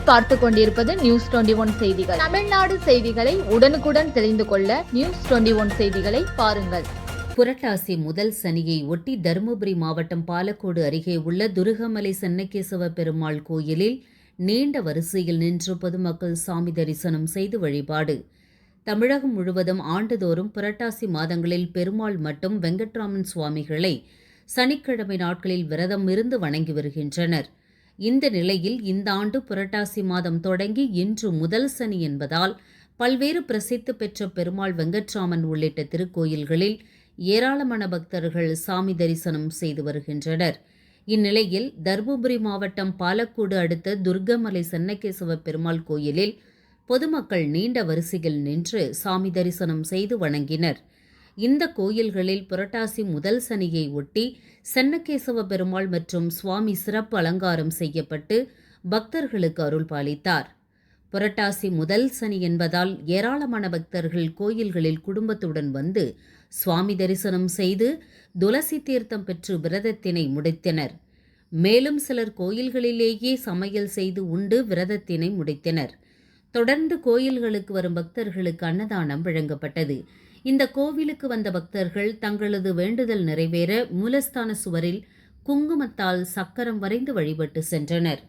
நீங்கள் பார்த்து கொண்டிருப்பது நியூஸ் 21 செய்திகள். தமிழ்நாடு செய்திகளை உடனுக்குடன் தெரிந்து கொள்ள நியூஸ் 21 செய்திகளை பாருங்கள். புரட்டாசி முதல் சனியை ஒட்டி தருமபுரி மாவட்டம் பாலக்கோடு அருகே உள்ள துருகமலை சென்னகேசவ பெருமாள் கோயிலில் நீண்ட வரிசையில் நின்று பொதுமக்கள் சாமி தரிசனம் செய்து வழிபாடு. தமிழகம் முழுவதும் ஆண்டுதோறும் புரட்டாசி மாதங்களில் பெருமாள் மற்றும் வெங்கட்ராமன் சுவாமிகளை சனிக்கிழமை நாட்களில் விரதம் இருந்து வணங்கி வருகின்றனர். இந்த நிலையில் இந்த ஆண்டு புரட்டாசி மாதம் தொடங்கி இன்று முதல் சனி என்பதால் பல்வேறு பிரசித்தி பெற்ற பெருமாள் வெங்கட்ராமன் உள்ளிட்ட திருக்கோயில்களில் ஏராளமான பக்தர்கள் சாமி தரிசனம் செய்து வருகின்றனர். இந்நிலையில் தருமபுரி மாவட்டம் பாலக்கோடு அடுத்த துர்கமலை சென்னகேசவ பெருமாள் கோயிலில் பொதுமக்கள் நீண்ட வரிசையில் நின்று சாமி தரிசனம் செய்து வணங்கினர். இந்த கோயில்களில் புரட்டாசி முதல் சனியை ஒட்டி சென்னகேசவ பெருமாள் மற்றும் சுவாமி சிறப்பு அலங்காரம் செய்யப்பட்டு பக்தர்களுக்கு அருள் பாலித்தார். புரட்டாசி முதல் சனி என்பதால் ஏராளமான பக்தர்கள் கோயில்களில் குடும்பத்துடன் வந்து சுவாமி தரிசனம் செய்து துளசி தீர்த்தம் பெற்று விரதத்தினை முடித்தனர். மேலும் சிலர் கோயில்களிலேயே சமையல் செய்து உண்டு விரதத்தினை முடித்தனர். தொடர்ந்து கோயில்களுக்கு வரும் பக்தர்களுக்கு அன்னதானம் வழங்கப்பட்டது. இந்த கோவிலுக்கு வந்த பக்தர்கள் தங்களது வேண்டுதல் நிறைவேற மூலஸ்தான சுவரில் குங்குமத்தால் சக்கரம் வரைந்து வழிபட்டு சென்றனர்.